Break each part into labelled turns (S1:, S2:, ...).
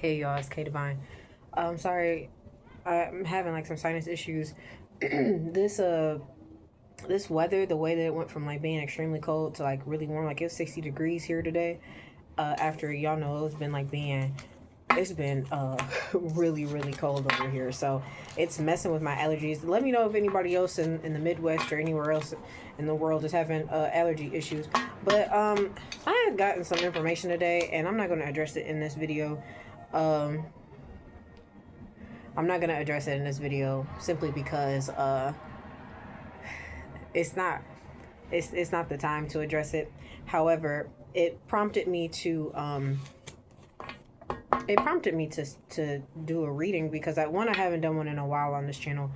S1: Hey y'all, it's K Divine. I'm sorry, I'm having like some sinus issues. This weather, the way that it went from like being extremely cold to like really warm, like it was 60 degrees here today. After y'all know it's been really cold over here, so it's messing with my allergies. Let me know if anybody else in the Midwest or anywhere else in the world is having allergy issues. But I had gotten some information today, and I'm not going to address it in this video. Um, I'm not gonna address it in this video simply because it's not it's not the time to address it. However, it prompted me to do a reading because I haven't done one in a while on this channel,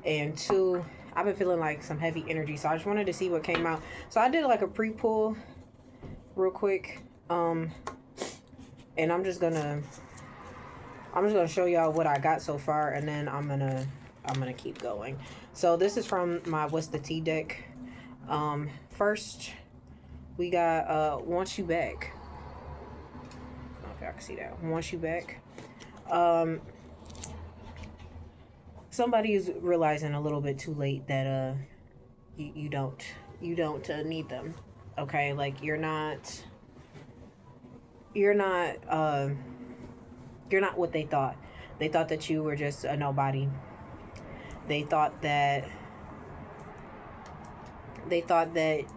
S1: and two, I've been feeling like some heavy energy, so I just wanted to see what came out. So I did like a pre-pull real quick, and I'm just gonna show y'all what I got so far, and then I'm gonna keep going. So this is from my What's the Tea deck. First we got Want You Back. I don't know if y'all can see that. Want You Back. Um, Somebody is realizing a little bit too late that you don't need them. Okay, like you're not you're not what they thought. They thought that you were just a nobody. They thought that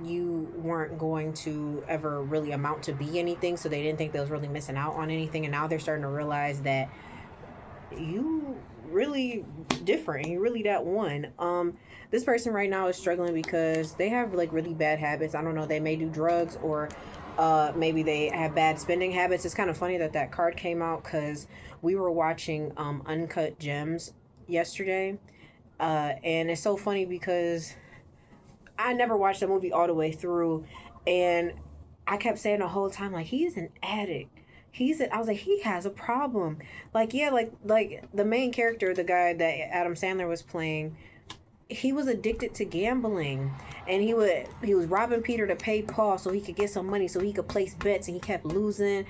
S1: you weren't going to ever really amount to be anything, so they didn't think they was really missing out on anything, and now they're starting to realize that you really different, you really that one. This person right now is struggling because they have like really bad habits. I don't know, they may do drugs, or maybe they have bad spending habits. It's kind of funny that that card came out because we were watching Uncut Gems yesterday, and it's so funny because I never watched the movie all the way through, and I kept saying the whole time, like, he's an addict. I was like, he has a problem. Like, yeah, like the main character, the guy that Adam Sandler was playing, he was addicted to gambling, and he was robbing Peter to pay Paul so he could get some money so he could place bets, and he kept losing.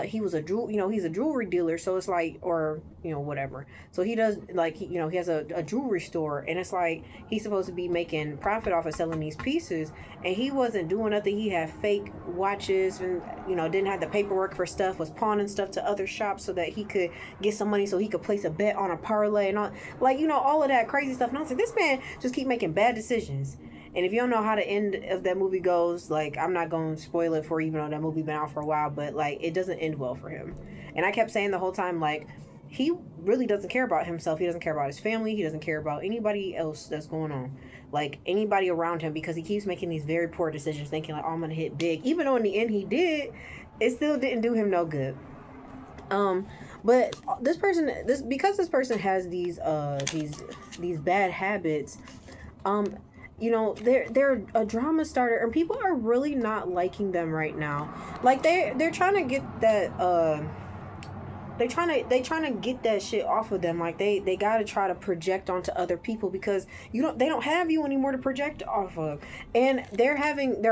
S1: He was he's a jewelry dealer, so it's like, or whatever. So he does, like, he has a jewelry store, and it's like he's supposed to be making profit off of selling these pieces, and he wasn't doing nothing. He had fake watches, and didn't have the paperwork for stuff, was pawning stuff to other shops so that he could get some money so he could place a bet on a parlay and all, like, all of that crazy stuff. And I was like, this man just keep making bad decisions. And if you don't know how the end of that movie goes, like, I'm not going to spoil it for you, even though that movie been out for a while, but like, it doesn't end well for him. And I kept saying the whole time, like, he really doesn't care about himself. He doesn't care about his family. He doesn't care about anybody else that's going on, like anybody around him, because he keeps making these very poor decisions, thinking like, oh, I'm gonna hit big. Even though in the end he did, it still didn't do him no good. But this person has these bad habits. They're a drama starter, and people are really not liking them right now. Like, they're trying to get that they trying to get that shit off of them. Like, they got to try to project onto other people because they don't have you anymore to project off of, and they're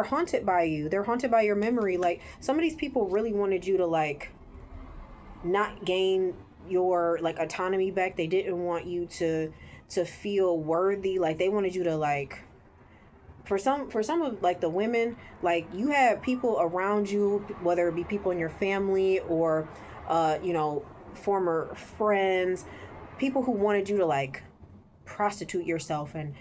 S1: haunted by you. They're haunted by your memory. Like, some of these people really wanted you to, like, not gain your, like, autonomy back. They didn't want you to feel worthy. Like, they wanted you to, like, for some of, like, the women, like, you have people around you, whether it be people in your family or former friends, people who wanted you to, like, prostitute yourself and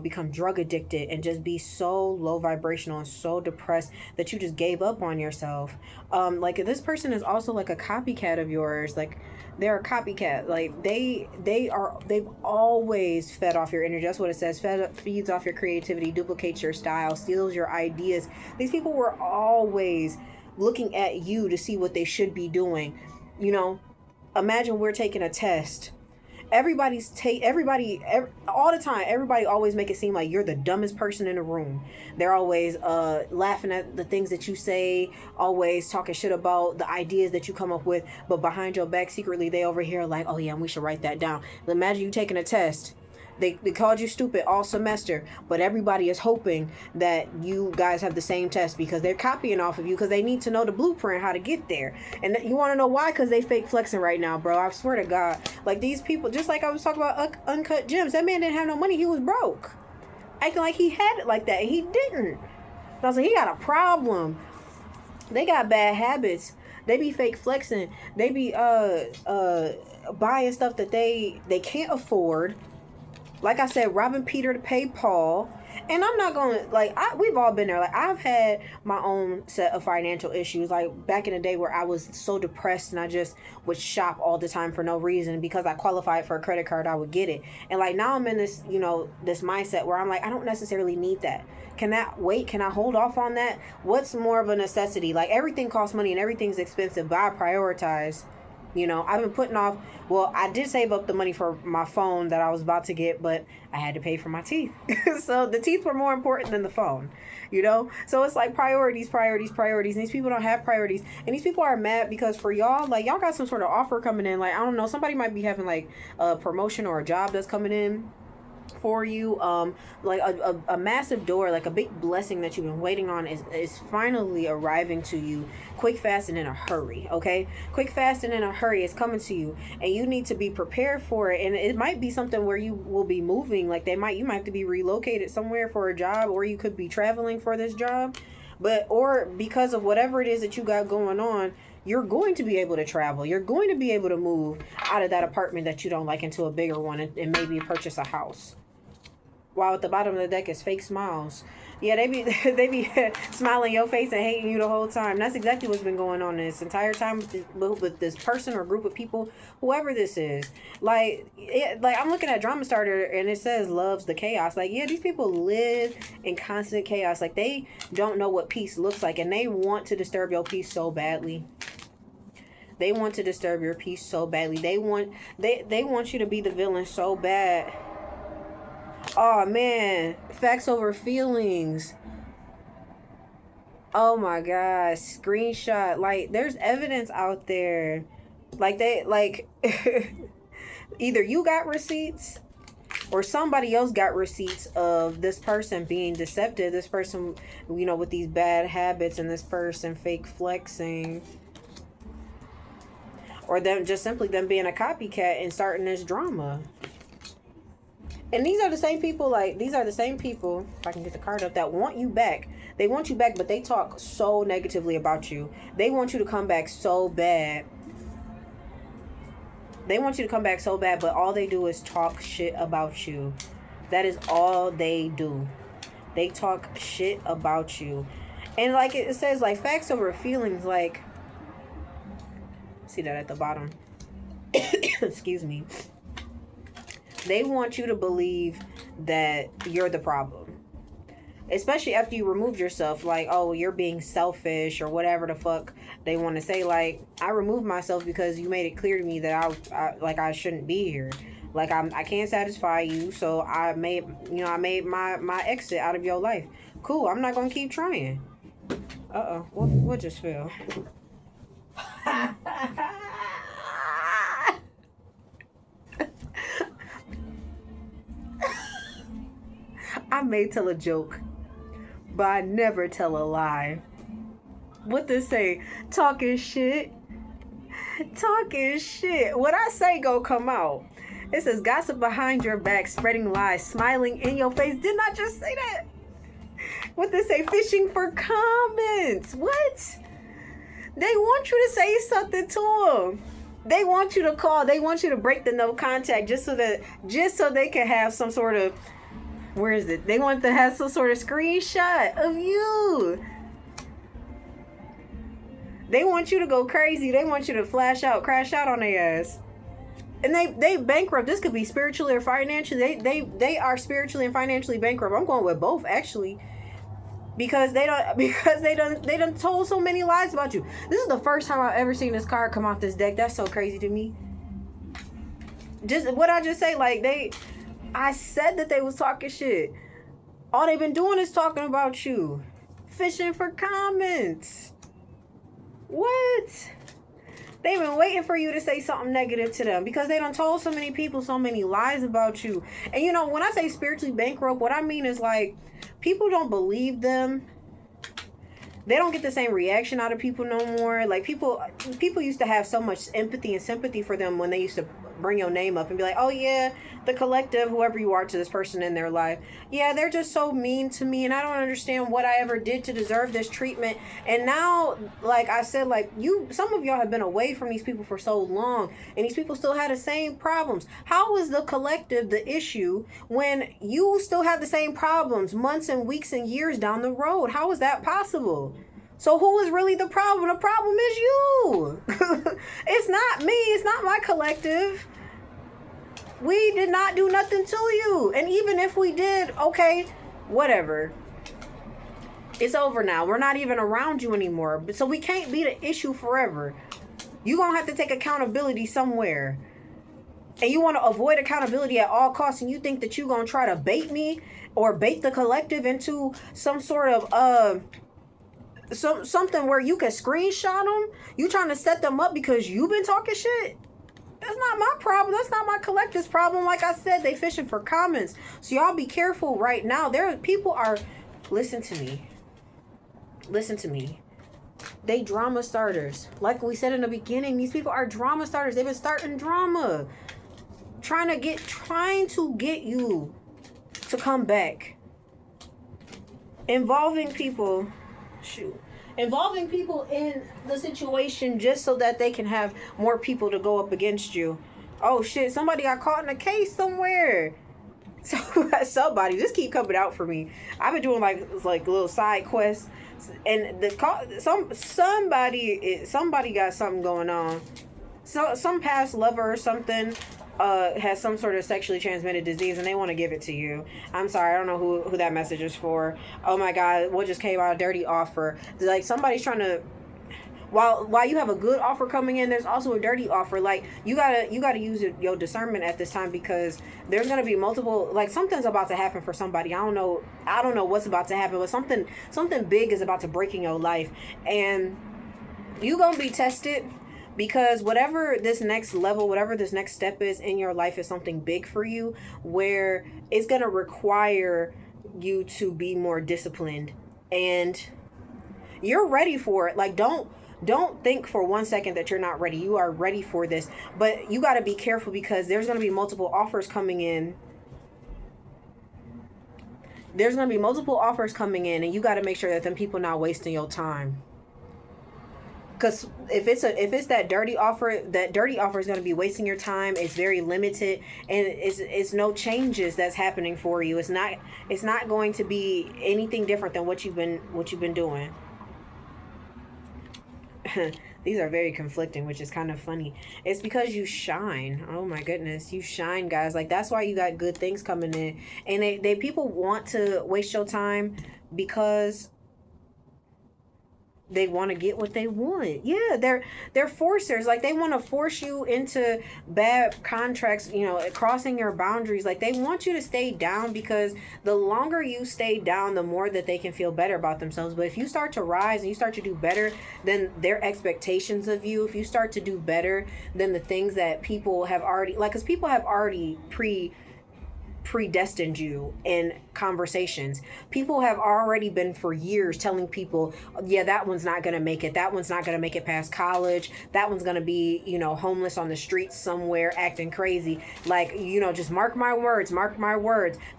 S1: become drug addicted and just be so low vibrational and so depressed that you just gave up on yourself. Like, this person is also like a copycat of yours. Like, they're a copycat. Like, they've always fed off your energy. That's what it says. Feeds off your creativity, duplicates your style, steals your ideas. These people were always looking at you to see what they should be doing. Imagine we're taking a test. All the time, everybody always make it seem like you're the dumbest person in the room. They're always laughing at the things that you say, always talking shit about the ideas that you come up with, but behind your back, secretly, they over here like, oh yeah, we should write that down. Imagine you taking a test. They called you stupid all semester, but everybody is hoping that you guys have the same test because they're copying off of you because they need to know the blueprint how to get there. And you want to know why? Because they fake flexing right now, bro. I swear to God. Like these people, just like I was talking about Uncut Gems, that man didn't have no money. He was broke. Acting like he had it like that. And he didn't. And I was like, he got a problem. They got bad habits. They be fake flexing. They be buying stuff that they can't afford. Like I said, robbing Peter to pay Paul. And I'm not going to, we've all been there. Like, I've had my own set of financial issues. Like, back in the day where I was so depressed and I just would shop all the time for no reason. Because I qualified for a credit card, I would get it. And, like, now I'm in this, this mindset where I'm like, I don't necessarily need that. Can that wait? Can I hold off on that? What's more of a necessity? Like, everything costs money and everything's expensive, but I prioritize. I've been putting off. Well, I did save up the money for my phone that I was about to get, but I had to pay for my teeth. So the teeth were more important than the phone, So it's like priorities. And these people don't have priorities. And these people are mad because for y'all, like, y'all got some sort of offer coming in. Like, I don't know, somebody might be having like a promotion or a job that's coming in for you, like a massive door, like a big blessing that you've been waiting on is finally arriving to you quick, fast, and in a hurry. Okay, quick, fast, and in a hurry is coming to you, and you need to be prepared for it. And it might be something where you will be moving, like you might have to be relocated somewhere for a job, or you could be traveling for this job, or because of whatever it is that you got going on, you're going to be able to travel. You're going to be able to move out of that apartment that you don't like into a bigger one and maybe purchase a house. While at the bottom of the deck is fake smiles. Yeah, they be smiling in your face and hating you the whole time. That's exactly what's been going on this entire time with this person or group of people, whoever this is. Like I'm looking at Drama Starter and it says loves the chaos. Like, yeah, these people live in constant chaos. Like, they don't know what peace looks like, and they want to disturb your peace so badly. They want to disturb your peace so badly. They want you to be the villain so bad. Oh man, facts over feelings. Oh my gosh, screenshot. Like, there's evidence out there. Like, either you got receipts or somebody else got receipts of this person being deceptive, this person, with these bad habits, and this person fake flexing. Or them just simply them being a copycat and starting this drama. And these are the same people, if I can get the card up, that want you back. They want you back, but they talk so negatively about you. They want you to come back so bad. But all they do is talk shit about you. That is all they do. They talk shit about you. And like it says, like, facts over feelings, like, see that at the bottom. Excuse me. They want you to believe that you're the problem. Especially after you removed yourself. Like, oh, you're being selfish or whatever the fuck they want to say. Like, I removed myself because you made it clear to me that I shouldn't be here. Like, I can't satisfy you, so I made my exit out of your life. Cool, I'm not going to keep trying. Uh-oh, what just fell? I may tell a joke, but I never tell a lie. What this say? Talking shit. What I say go come out. It says gossip behind your back, spreading lies, smiling in your face. Didn't I just say that? What this say? Fishing for comments. What? They want you to say something to them. They want you to call. They want you to break the no contact just so they can have some sort of, where is it? They want to have some sort of screenshot of you. They want you to go crazy. They want you to crash out on their ass. And they bankrupt. This could be spiritually or financially. They are spiritually and financially bankrupt. I'm going with both, actually. Because they done told so many lies about you. This is the first time I've ever seen this card come off this deck. That's so crazy to me. Just what I just say, like, I said that they was talking shit. All they've been doing is talking about you. Fishing for comments. What? They've been waiting for you to say something negative to them because they done told so many people so many lies about you. And you know, when I say spiritually bankrupt, what I mean is like people don't believe them. They don't get the same reaction out of people no more. Like people used to have so much empathy and sympathy for them when they used to bring your name up and be like, oh yeah, the collective, whoever you are to this person in their life, yeah, they're just so mean to me and I don't understand what I ever did to deserve this treatment. And now, like I said, like some of y'all have been away from these people for so long and these people still had the same problems. How is the collective the issue when you still have the same problems months and weeks and years down the road? How is that possible? So who is really the problem? The problem is you. It's not me. It's not my collective. We did not do nothing to you. And even if we did, okay, whatever. It's over now. We're not even around you anymore. So we can't be the issue forever. You're going to have to take accountability somewhere. And you want to avoid accountability at all costs. And you think that you're going to try to bait me or bait the collective into some sort of something where you can screenshot them. You trying to set them up because you've been talking shit. That's not my problem. That's not my collective's problem. Like I said, they fishing for comments. So y'all be careful right now. People are, listen to me. They drama starters. Like we said in the beginning, these people are drama starters. They've been starting drama. Trying to get you to come back. Involving people in the situation just so that they can have more people to go up against you. Oh shit, somebody got caught in a case somewhere. So somebody just keep coming out for me. I've been doing like little side quests, and somebody got something going on. So some past lover or something has some sort of sexually transmitted disease and they want to give it to you. I'm sorry, I don't know who that message is for. Oh my god, what just came out? A dirty offer. Like somebody's trying to, while you have a good offer coming in, there's also a dirty offer. Like you gotta use your discernment at this time because there's gonna be multiple, like something's about to happen for somebody. I don't know what's about to happen, but something big is about to break in your life and you gonna be tested. Because whatever this next level, whatever this next step is in your life is something big for you where it's going to require you to be more disciplined and you're ready for it. Like don't think for 1 second that you're not ready. You are ready for this, but you got to be careful because there's going to be multiple offers coming in. There's going to be multiple offers coming in and you got to make sure that them people not wasting your time. Because if it's that dirty offer is going to be wasting your time. It's very limited, and it's no changes that's happening for you. It's not going to be anything different than what you've been doing. These are very conflicting, which is kind of funny. It's because you shine. Oh my goodness, you shine, guys. Like that's why you got good things coming in, and they people want to waste your time because they want to get what they want. Yeah, they're forcers. Like they want to force you into bad contracts, crossing your boundaries. Like they want you to stay down because the longer you stay down, the more that they can feel better about themselves. But if you start to rise and you start to do better than their expectations of you, if you start to do better than the things that people have already, like, because people have already predestined you in conversations. People have already been for years telling people, yeah, that one's not going to make it. That one's not going to make it past college. That one's going to be, homeless on the streets somewhere acting crazy. Like, just mark my words.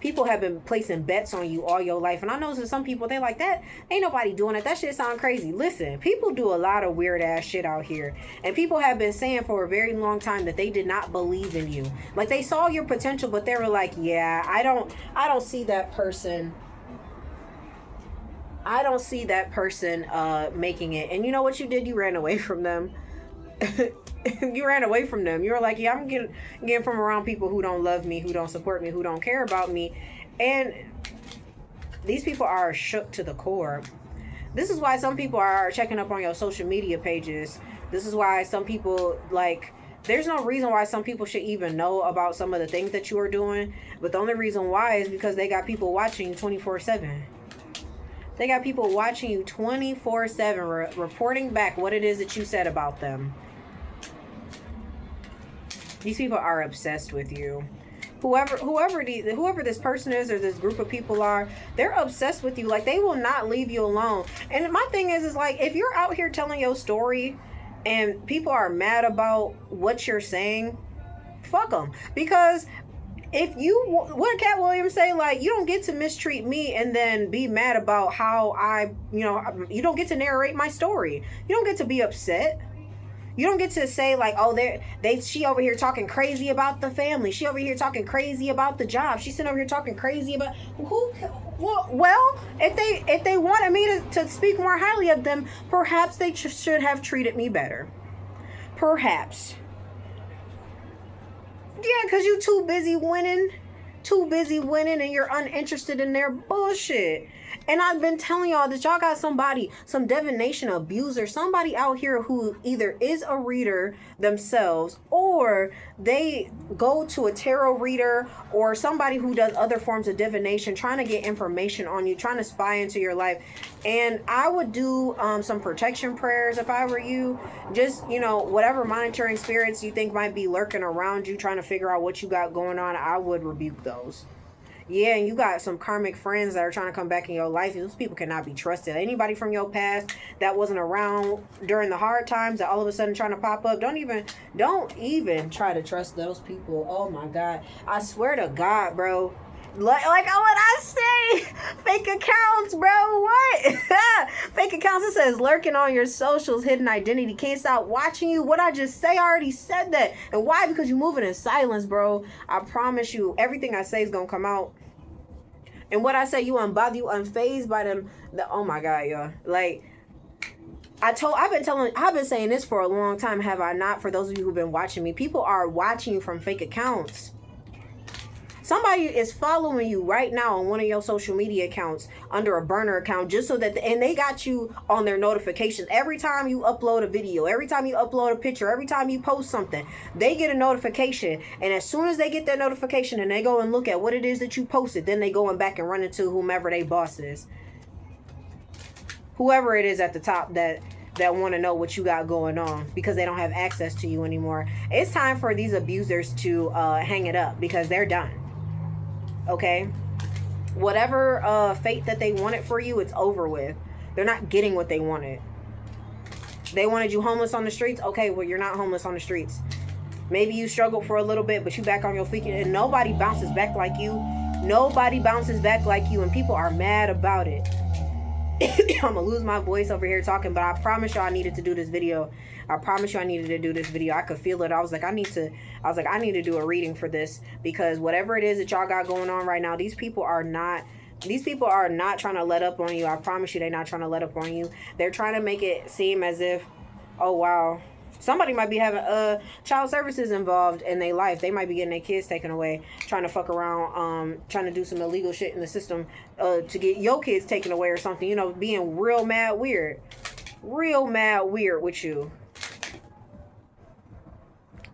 S1: People have been placing bets on you all your life. And I know some people, they like, that ain't nobody doing it. That shit sound crazy. Listen, people do a lot of weird ass shit out here. And people have been saying for a very long time that they did not believe in you. Like they saw your potential, but they were like, yeah, I don't see that person. I don't see that person making it. And you know what you did? You ran away from them. You ran away from them. You were like, yeah, I'm getting from around people who don't love me, who don't support me, who don't care about me. And these people are shook to the core. This is why some people are checking up on your social media pages. This is why some people, like, there's no reason why some people should even know about some of the things that you are doing. But the only reason why is because they got people watching you 24/7. They got people watching you 24/7, reporting back what it is that you said about them. These people are obsessed with you. Whoever this person is or this group of people are, they're obsessed with you. Like, they will not leave you alone. And my thing is like, if you're out here telling your story and people are mad about what you're saying, fuck them. Because if you, what Cat Williams say, like, you don't get to mistreat me and then be mad about how you don't get to narrate my story. You don't get to be upset. You don't get to say like, oh, she over here talking crazy about the family. She over here talking crazy about the job. She's sitting over here talking crazy about who. Well, if they wanted me to speak more highly of them, perhaps they should have treated me better. Perhaps. Yeah, because you too busy winning, and you're uninterested in their bullshit. And I've been telling y'all that y'all got some divination abuser, somebody out here who either is a reader themselves or they go to a tarot reader or somebody who does other forms of divination, trying to get information on you, trying to spy into your life. And I would do some protection prayers if I were you. Just, whatever monitoring spirits you think might be lurking around you, trying to figure out what you got going on, I would rebuke those. Yeah, and you got some karmic friends that are trying to come back in your life. Those people cannot be trusted. Anybody from your past that wasn't around during the hard times that all of a sudden trying to pop up, don't even try to trust those people. Oh my God. I swear to God, bro. Like what I say, fake accounts, bro. What? Fake accounts. It says lurking on your socials, hidden identity, can't stop watching you. What I just say, I already said that. And why? Because you're moving in silence, bro. I promise you, everything I say is gonna come out. And what I say, you unbothered, you unfazed by them. Oh my God, y'all. Like, I've been saying this for a long time, have I not? For those of you who've been watching me, people are watching you from fake accounts. Somebody is following you right now on one of your social media accounts under a burner account just so that, and they got you on their notifications. Every time you upload a video, every time you upload a picture, every time you post something, they get a notification. And as soon as they get that notification and they go and look at what it is that you posted, then they going back and run into whomever they boss is. Whoever it is at the top that want to know what you got going on because they don't have access to you anymore. It's time for these abusers to hang it up because they're done. Okay, whatever fate that they wanted for you, it's over with. They're not getting what they wanted. They wanted you homeless on the streets. Okay, well, you're not homeless on the streets. Maybe you struggled for a little bit, but you back on your feet, and nobody bounces back like you. Nobody bounces back like you, and people are mad about it. I'm gonna lose my voice over here talking, but I promise you I needed to do this video. I promise you I needed to do this video. I could feel it. I was like, I need to do a reading for this, because whatever it is that y'all got going on right now, these people are not trying to let up on you. I promise you they're not trying to let up on you. They're trying to make it seem as if, oh wow, somebody might be having child services involved in their life. They might be getting their kids taken away, trying to fuck around, trying to do some illegal shit in the system to get your kids taken away or something. Being real mad weird with you.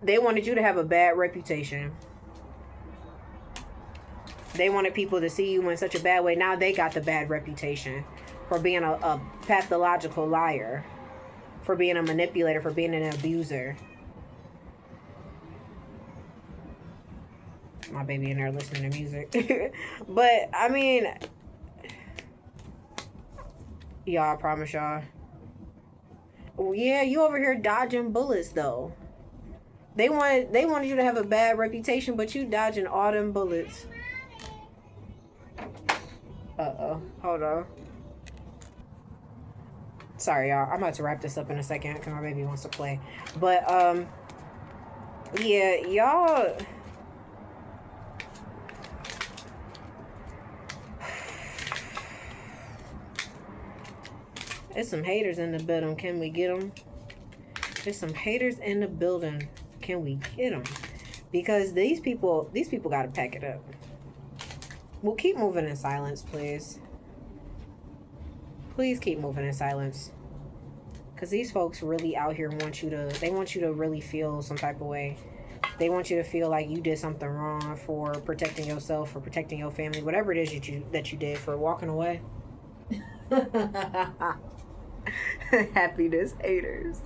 S1: They wanted you to have a bad reputation. They wanted people to see you in such a bad way. Now they got the bad reputation for being a pathological liar, for being a manipulator, for being an abuser. My baby in there listening to music. But, I mean, y'all, I promise y'all. Yeah, you over here dodging bullets, though. They wanted you to have a bad reputation, but you dodging all them bullets. Uh-oh. Hold on. Sorry, y'all. I'm about to wrap this up in a second because my baby wants to play. But, yeah, y'all... There's some haters in the building. Can we get them? There's some haters in the building. Can we get them? Because these people got to pack it up. We'll keep moving in silence, please. Please keep moving in silence. Because these folks really out here want you to really feel some type of way. They want you to feel like you did something wrong for protecting yourself, for protecting your family, whatever it is that you did, for walking away. Happiness haters.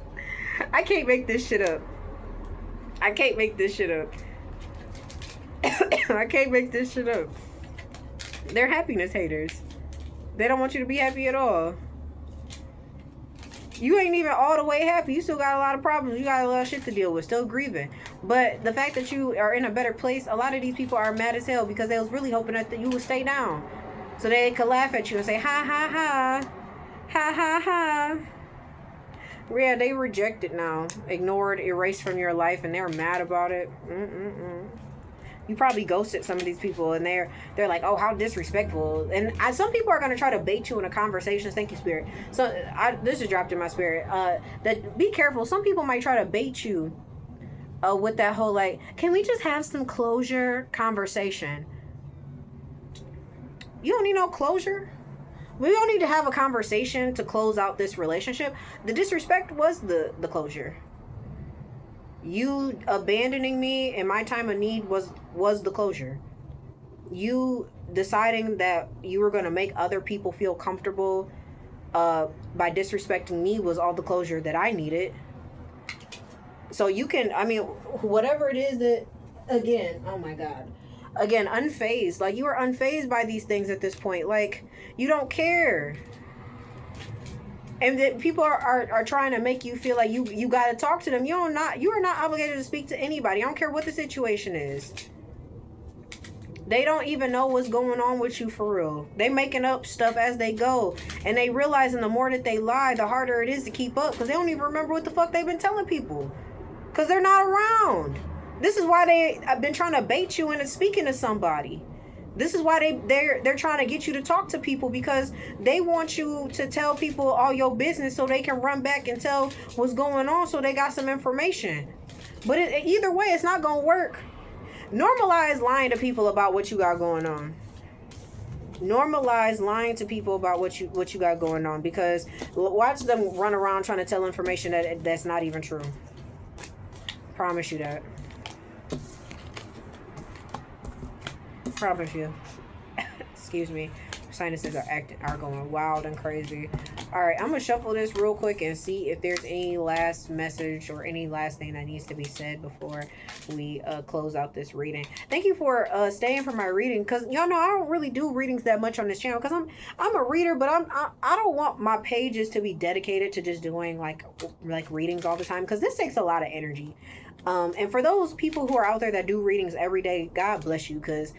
S1: I can't make this shit up. I can't make this shit up. I can't make this shit up. They're happiness haters. They don't want you to be happy at all. You ain't even all the way happy. You still got a lot of problems. You got a lot of shit to deal with. Still grieving. But the fact that you are in a better place, a lot of these people are mad as hell because they was really hoping that you would stay down. So they could laugh at you and say, ha, ha, ha. Ha, ha, ha. Yeah, they reject it now. Ignored, erased from your life, and they're mad about it. You probably ghosted some of these people, and they're like, oh, how disrespectful. And some people are going to try to bait you into conversations. Thank you, Spirit. So this is dropped in my spirit. That be careful. Some people might try to bait you with that whole, like, can we just have some closure conversation? You don't need no closure. We don't need to have a conversation to close out this relationship. The disrespect was the closure. You abandoning me in my time of need was the closure. You deciding that you were going to make other people feel comfortable by disrespecting me was all the closure that I needed. So you can, I mean, whatever it is that, again, oh my God. Again, unfazed. Like, you are unfazed by these things at this point. Like, you don't care. And that people are trying to make you feel like you got to talk to them. You are not obligated to speak to anybody. I don't care what the situation is. They don't even know what's going on with you for real. They making up stuff as they go. And they realizing the more that they lie, the harder it is to keep up. Because they don't even remember what the fuck they've been telling people. Because they're not around. This is why I've been trying to bait you into speaking to somebody. This is why they're trying to get you to talk to people, because they want you to tell people all your business so they can run back and tell what's going on, so they got some information. But either way, it's not going to work. Normalize lying to people about what you got going on. Normalize lying to people about what you got going on, because watch them run around trying to tell information that's not even true. Promise you that. Promise you. Excuse me. Sinuses are going wild and crazy. Alright, I'm going to shuffle this real quick and see if there's any last message or any last thing that needs to be said before we close out this reading. Thank you for staying for my reading, because y'all know I don't really do readings that much on this channel, because I'm a reader, but I don't want my pages to be dedicated to just doing like readings all the time, because this takes a lot of energy. And for those people who are out there that do readings every day, God bless you, because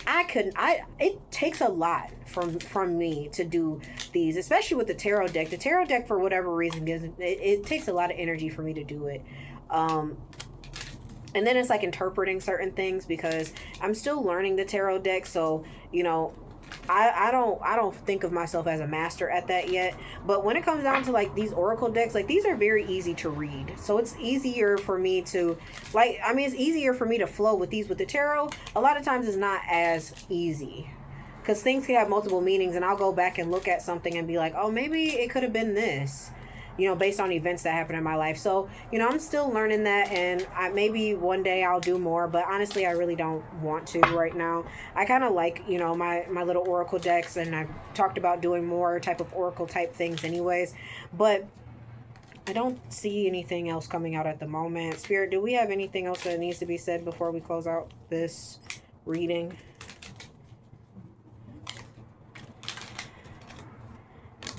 S1: it takes a lot from me to do these, especially with the tarot deck. The tarot deck, for whatever reason, it takes a lot of energy for me to do it. And then it's like interpreting certain things, because I'm still learning the tarot deck. So, you know, I don't think of myself as a master at that yet. But when it comes down to like these oracle decks, like, these are very easy to read. So it's easier for me to it's easier for me to flow with these. With the tarot, a lot of times it's not as easy, because things can have multiple meanings, and I'll go back and look at something and be like, oh, maybe it could have been this, you know, based on events that happen in my life. So, you know, I'm still learning that, and maybe one day I'll do more, but honestly, I really don't want to right now. I kind of like, you know, my little oracle decks, and I've talked about doing more type of oracle type things anyways, but I don't see anything else coming out at the moment. Spirit, do we have anything else that needs to be said before we close out this reading?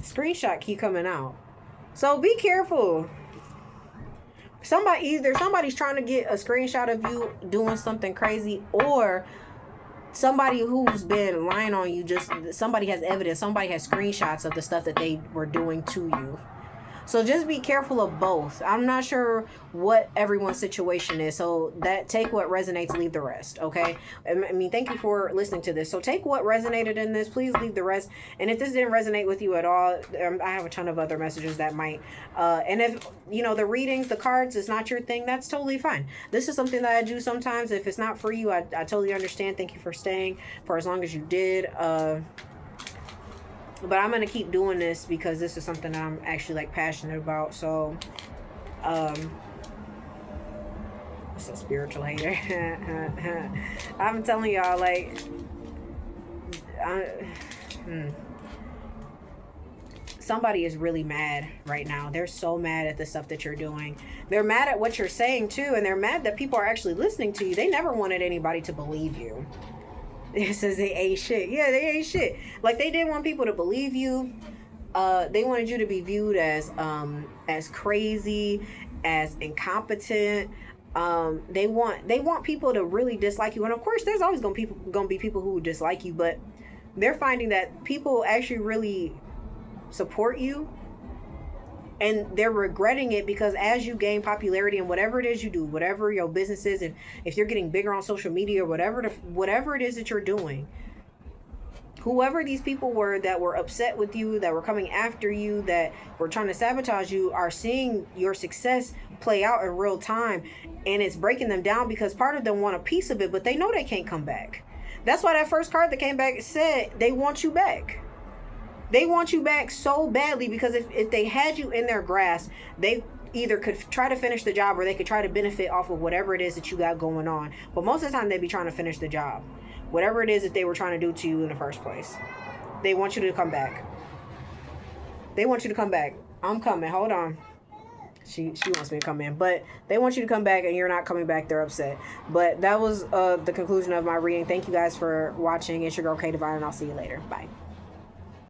S1: Screenshot keep coming out. So be careful. Somebody's trying to get a screenshot of you doing something crazy, or somebody who's been lying on you, somebody has evidence, somebody has screenshots of the stuff that they were doing to you. So just be careful of both. I'm not sure what everyone's situation is. So that, take what resonates, leave the rest. Okay. I mean, thank you for listening to this. So take what resonated in this, please leave the rest. And if this didn't resonate with you at all, I have a ton of other messages that might, and if, you know, the readings, the cards is not your thing, that's totally fine. This is something that I do sometimes. If it's not for you, I totally understand. Thank you for staying for as long as you did. But I'm going to keep doing this because this is something that I'm actually like passionate about. So, it's a spiritual hater. I'm telling y'all, like, somebody is really mad right now. They're so mad at the stuff that you're doing. They're mad at what you're saying too, and they're mad that people are actually listening to you. They never wanted anybody to believe you. It says they ain't shit. Yeah, they ain't shit. Like, they didn't want people to believe you. They wanted you to be viewed as crazy, as incompetent. They want people to really dislike you, and of course, there's always gonna be people who dislike you, but they're finding that people actually really support you, and they're regretting it because as you gain popularity in whatever it is you do, whatever your business is, and if you're getting bigger on social media or whatever it is that you're doing, whoever these people were that were upset with you, that were coming after you, that were trying to sabotage you, are seeing your success play out in real time, and it's breaking them down because part of them want a piece of it, but they know they can't come back. That's why that first card that came back said they want you back. They want you back so badly because if they had you in their grasp, they either could try to finish the job or they could try to benefit off of whatever it is that you got going on. But most of the time, they'd be trying to finish the job. Whatever it is that they were trying to do to you in the first place. They want you to come back. They want you to come back. I'm coming. Hold on. She wants me to come in. But they want you to come back and you're not coming back. They're upset. But that was the conclusion of my reading. Thank you guys for watching. It's your girl, K Divine, and I'll see you later. Bye.